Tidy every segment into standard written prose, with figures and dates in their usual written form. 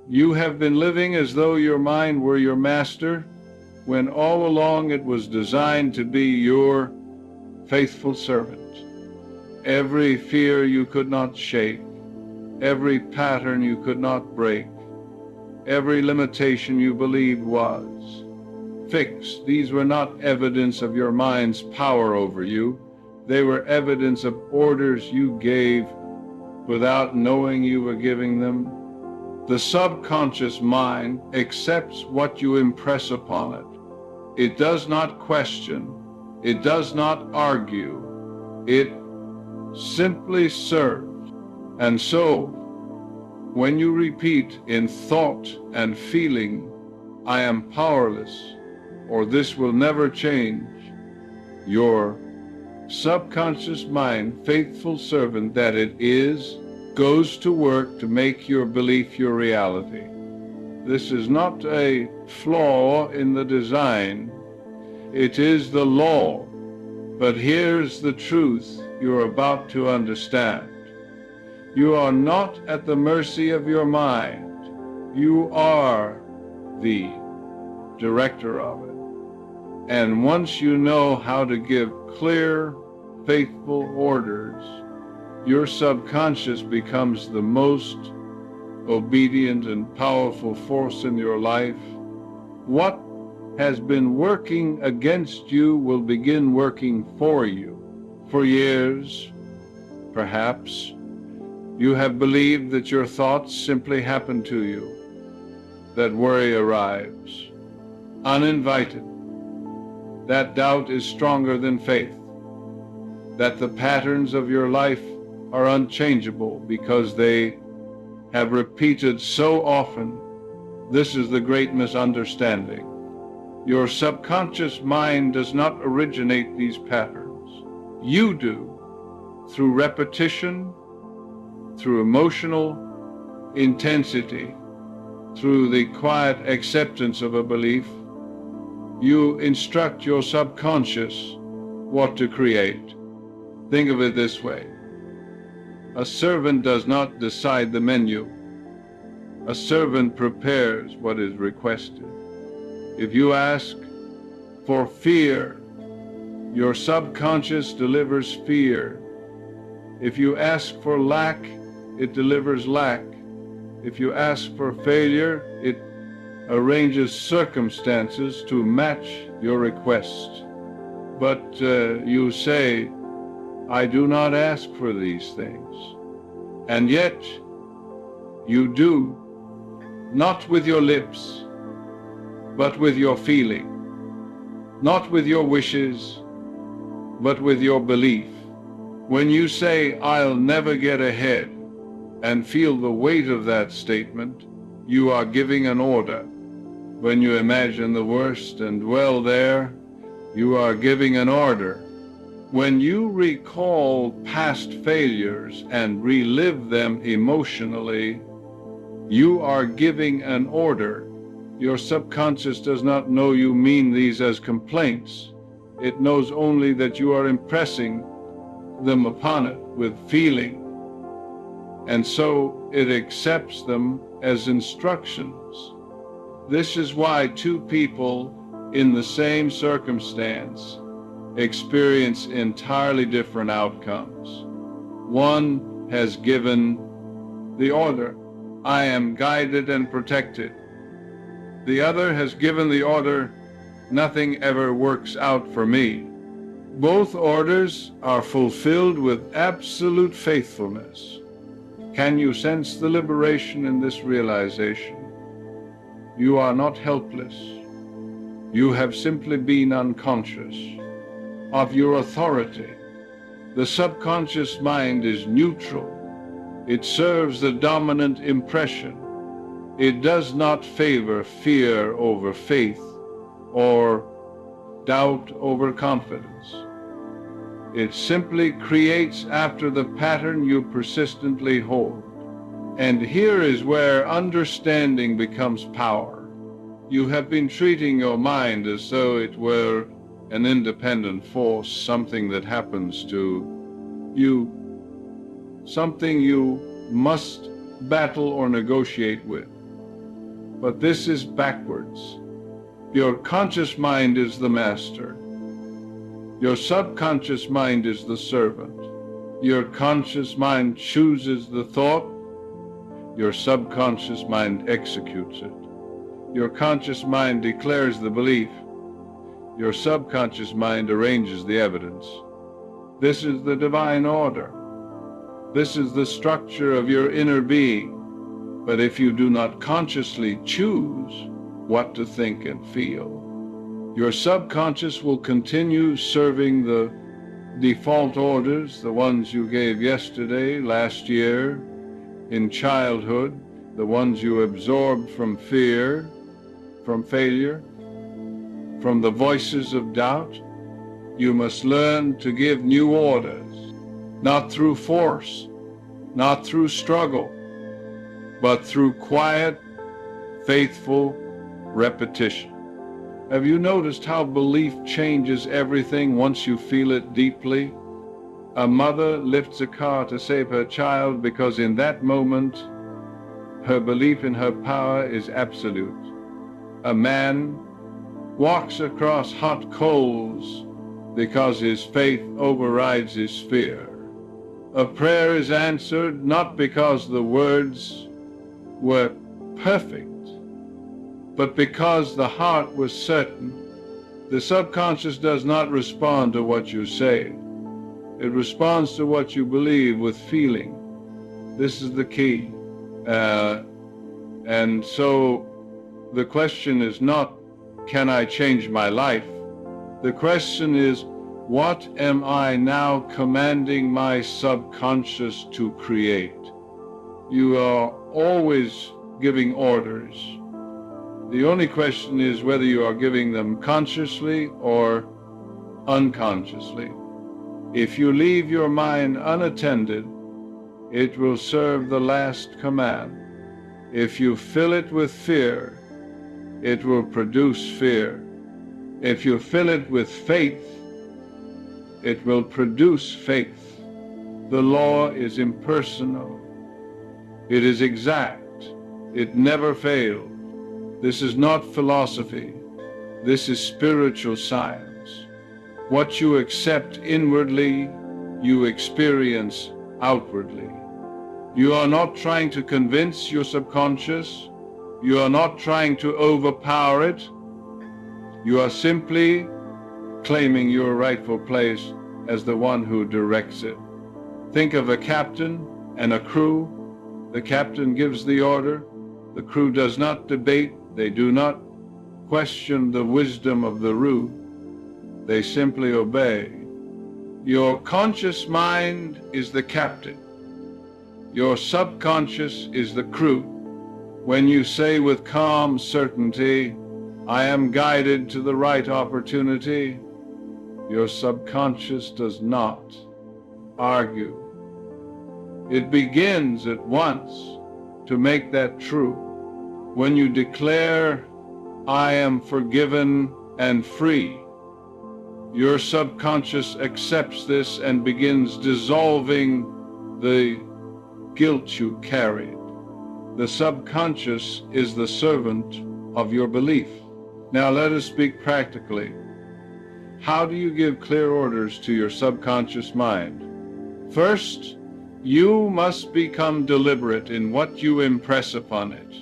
You have been living as though your mind were your master, when all along it was designed to be your faithful servant. Every fear you could not shake, every pattern you could not break, every limitation you believed was fixed. These were not evidence of your mind's power over you. They were evidence of orders you gave without knowing you were giving them. The subconscious mind accepts what you impress upon it. It does not question. It does not argue. It simply serves. And so, when you repeat in thought and feeling, "I am powerless," or "this will never change," your subconscious mind, faithful servant that it is, goes to work to make your belief your reality. This is not a flaw in the design. It is the law. But here's the truth you're about to understand. You are not at the mercy of your mind. You are the director of it. And once you know how to give clear, faithful orders, your subconscious becomes the most obedient and powerful force in your life. What has been working against you will begin working for you. For years, perhaps, you have believed that your thoughts simply happen to you, that worry arrives uninvited, that doubt is stronger than faith, that the patterns of your life are unchangeable because they have repeated so often. This is the great misunderstanding. Your subconscious mind does not originate these patterns. You do, through repetition, through emotional intensity, through the quiet acceptance of a belief. You instruct your subconscious what to create. Think of it this way. A servant does not decide the menu. A servant prepares what is requested. If you ask for fear, your subconscious delivers fear. If you ask for lack, it delivers lack. If you ask for failure, it arranges circumstances to match your request. But you say, "I do not ask for these things." And yet, you do, not with your lips, but with your feeling, not with your wishes, but with your belief. When you say, "I'll never get ahead," and feel the weight of that statement, you are giving an order. When you imagine the worst and dwell there, you are giving an order. When you recall past failures and relive them emotionally, you are giving an order. Your subconscious does not know you mean these as complaints. It knows only that you are impressing them upon it with feeling. And so it accepts them as instructions. This is why two people in the same circumstance experience entirely different outcomes. One has given the order, "I am guided and protected." The other has given the order, "Nothing ever works out for me." Both orders are fulfilled with absolute faithfulness. Can you sense the liberation in this realization? You are not helpless. You have simply been unconscious of your authority. The subconscious mind is neutral. It serves the dominant impression. It does not favor fear over faith or doubt over confidence. It simply creates after the pattern you persistently hold. And here is where understanding becomes power. You have been treating your mind as though it were an independent force, something that happens to you, something you must battle or negotiate with. But this is backwards. Your conscious mind is the master. Your subconscious mind is the servant. Your conscious mind chooses the thought. Your subconscious mind executes it. Your conscious mind declares the belief. Your subconscious mind arranges the evidence. This is the divine order. This is the structure of your inner being. But if you do not consciously choose what to think and feel, your subconscious will continue serving the default orders, the ones you gave yesterday, last year, in childhood, the ones you absorbed from fear, from failure, from the voices of doubt. You must learn to give new orders, not through force, not through struggle, but through quiet, faithful repetition. Have you noticed how belief changes everything once you feel it deeply? A mother lifts a car to save her child because in that moment, her belief in her power is absolute. A man walks across hot coals because his faith overrides his fear. A prayer is answered not because the words were perfect, but because the heart was certain. The subconscious does not respond to what you say. It responds to what you believe with feeling. This is the key. And so the question is not, can I change my life? The question is, what am I now commanding my subconscious to create? You are always giving orders. The only question is whether you are giving them consciously or unconsciously. If you leave your mind unattended, it will serve the last command. If you fill it with fear, it will produce fear. If you fill it with faith, it will produce faith. The law is impersonal. It is exact. It never fails. This is not philosophy. This is spiritual science. What you accept inwardly, you experience outwardly. You are not trying to convince your subconscious. You are not trying to overpower it. You are simply claiming your rightful place as the one who directs it. Think of a captain and a crew. The captain gives the order. The crew does not debate. They do not question the wisdom of the route. They simply obey. Your conscious mind is the captain. Your subconscious is the crew. When you say with calm certainty, I am guided to the right opportunity, your subconscious does not argue. It begins at once to make that true. When you declare, I am forgiven and free, your subconscious accepts this and begins dissolving the guilt you carried. The subconscious is the servant of your belief. Now let us speak practically. How do you give clear orders to your subconscious mind? First, you must become deliberate in what you impress upon it.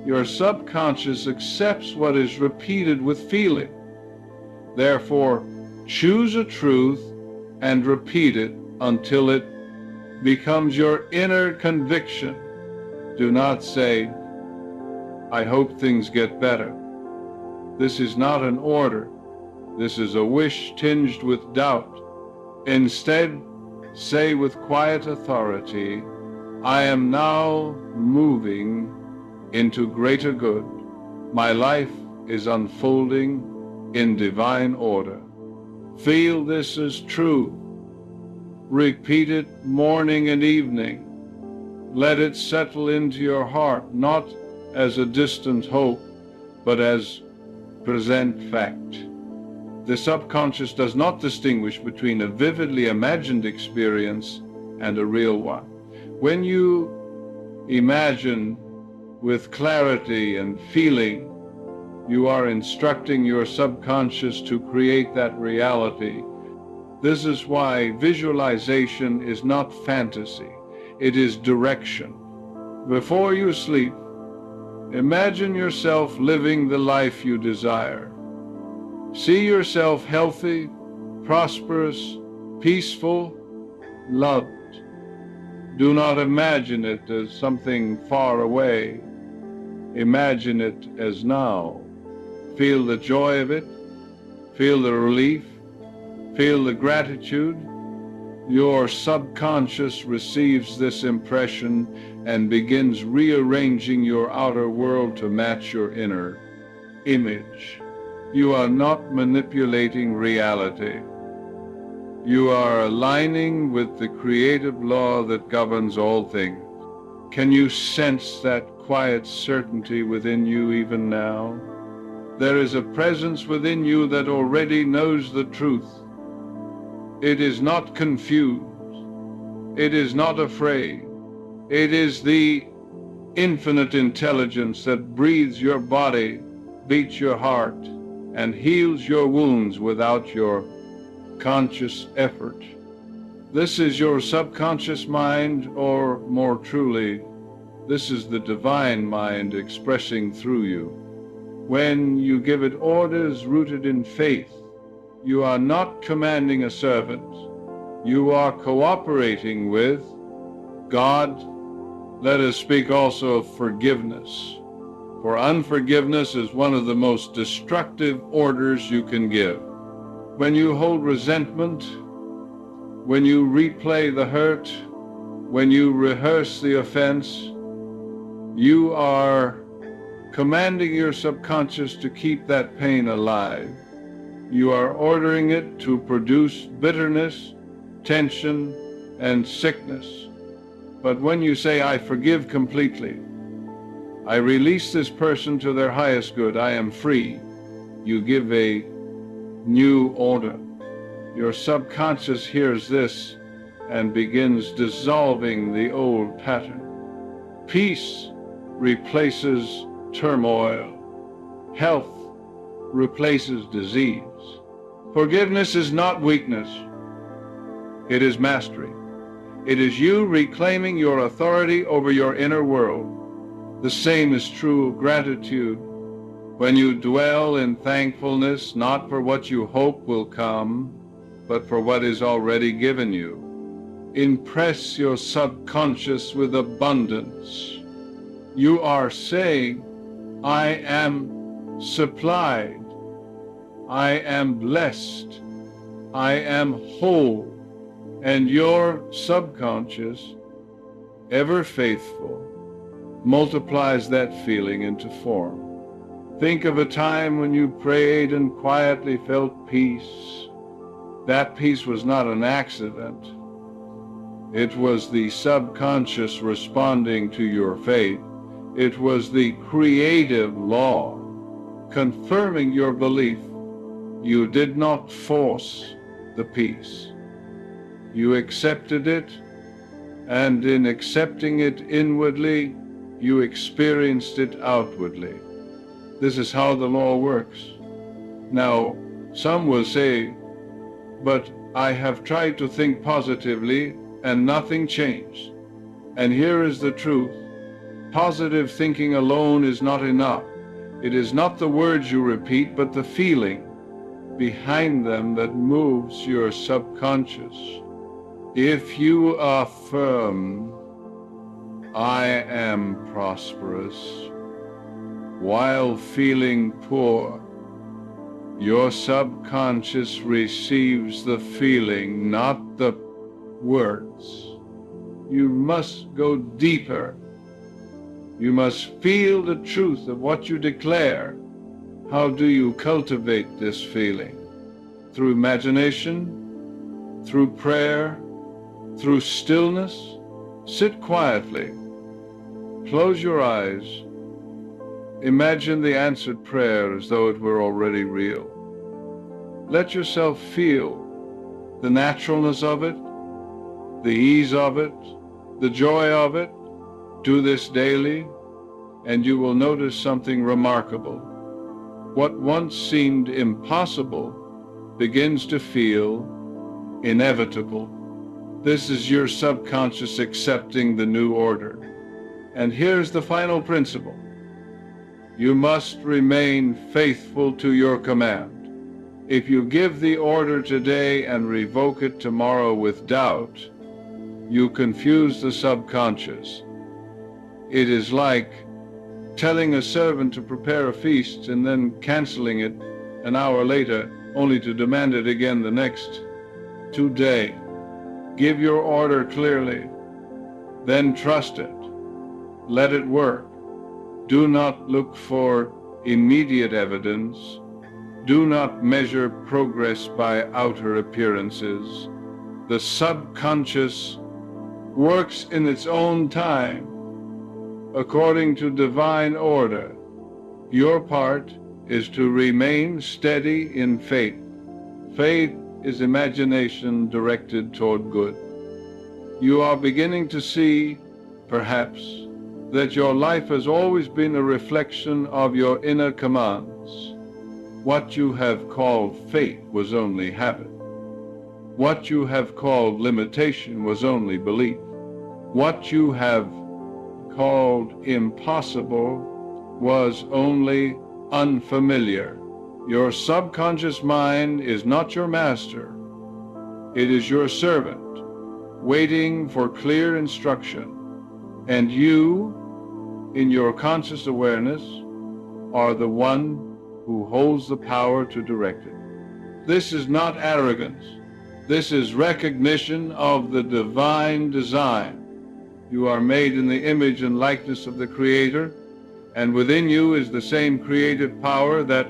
Your subconscious accepts what is repeated with feeling. Therefore, choose a truth and repeat it until it becomes your inner conviction. Do not say, I hope things get better. This is not an order. This is a wish tinged with doubt. Instead, say with quiet authority, I am now moving into greater good. My life is unfolding in divine order. Feel this as true. Repeat it morning and evening. Let it settle into your heart, not as a distant hope, but as present fact. The subconscious does not distinguish between a vividly imagined experience and a real one. When you imagine with clarity and feeling, you are instructing your subconscious to create that reality. This is why visualization is not fantasy, it is direction. Before you sleep, imagine yourself living the life you desire. See yourself healthy, prosperous, peaceful, loved. Do not imagine it as something far away. Imagine it as now. Feel the joy of it. Feel the relief. Feel the gratitude. Your subconscious receives this impression and begins rearranging your outer world to match your inner image. You are not manipulating reality. You are aligning with the creative law that governs all things. Can you sense that quiet certainty within you even now? There is a presence within you that already knows the truth. It is not confused. It is not afraid. It is the infinite intelligence that breathes your body, beats your heart, and heals your wounds without your conscious effort. This is your subconscious mind, or more truly, this is the divine mind expressing through you. When you give it orders rooted in faith, you are not commanding a servant. You are cooperating with God. Let us speak also of forgiveness. For unforgiveness is one of the most destructive orders you can give. When you hold resentment, when you replay the hurt, when you rehearse the offense, you are commanding your subconscious to keep that pain alive. You are ordering it to produce bitterness, tension, and sickness. But when you say, I forgive completely, I release this person to their highest good, I am free, you give a new order. Your subconscious hears this and begins dissolving the old pattern. Peace replaces turmoil. Health replaces disease. Forgiveness is not weakness. It is mastery. It is you reclaiming your authority over your inner world. The same is true of gratitude. When you dwell in thankfulness, not for what you hope will come, but for what is already given you, impress your subconscious with abundance. You are saying, I am supplied, I am blessed, I am whole, and your subconscious, ever faithful, multiplies that feeling into form. Think of a time when you prayed and quietly felt peace. That peace was not an accident. It was the subconscious responding to your faith. It was the creative law confirming your belief. You did not force the peace. You accepted it, and in accepting it inwardly, you experienced it outwardly. This is how the law works. Now, some will say, but I have tried to think positively and nothing changed. And here is the truth. Positive thinking alone is not enough. It is not the words you repeat, but the feeling behind them that moves your subconscious. If you affirm, I am prosperous, while feeling poor, your subconscious receives the feeling, not the words. You must go deeper. You must feel the truth of what you declare. How do you cultivate this feeling? Through imagination, through prayer, through stillness. Sit quietly. Close your eyes. Imagine the answered prayer as though it were already real. Let yourself feel the naturalness of it, the ease of it, the joy of it. Do this daily. and you will notice something remarkable. What once seemed impossible begins to feel inevitable. This is your subconscious accepting the new order. And here's the final principle. You must remain faithful to your command. If you give the order today and revoke it tomorrow with doubt, you confuse the subconscious. It is like telling a servant to prepare a feast and then canceling it an hour later, only to demand it again the next. Today, give your order clearly, then trust it. Let it work. Do not look for immediate evidence. Do not measure progress by outer appearances. The subconscious works in its own time, according to divine order. Your part is to remain steady in faith. Faith is imagination directed toward good. You are beginning to see, perhaps, that your life has always been a reflection of your inner commands. What you have called fate was only habit. What you have called limitation was only belief. What you have called impossible was only unfamiliar. Your subconscious mind is not your master. It is your servant, waiting for clear instruction. And you, in your conscious awareness, are the one who holds the power to direct it. This is not arrogance. This is recognition of the divine design. You are made in the image and likeness of the Creator, and within you is the same creative power that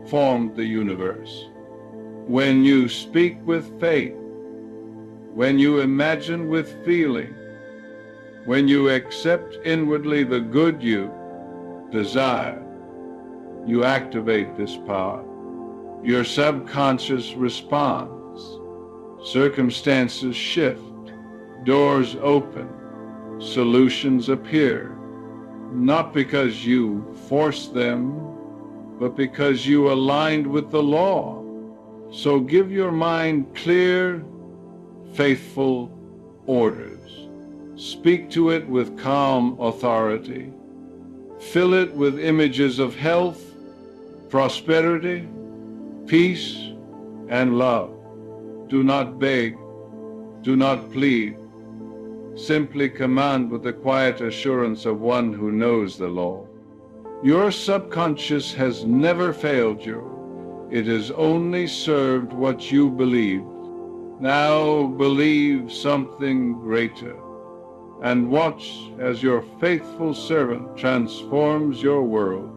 formed the universe. When you speak with faith, when you imagine with feeling, when you accept inwardly the good you desire, you activate this power. Your subconscious responds. Circumstances shift. Doors open. Solutions appear. Not because you forced them, but because you aligned with the law. So give your mind clear, faithful orders. Speak to it with calm authority. Fill it with images of health, prosperity, peace, and love. Do not beg. Do not plead. Simply command with the quiet assurance of one who knows the law. Your subconscious has never failed you. It has only served what you believed. Now believe something greater, and watch as your faithful servant transforms your world.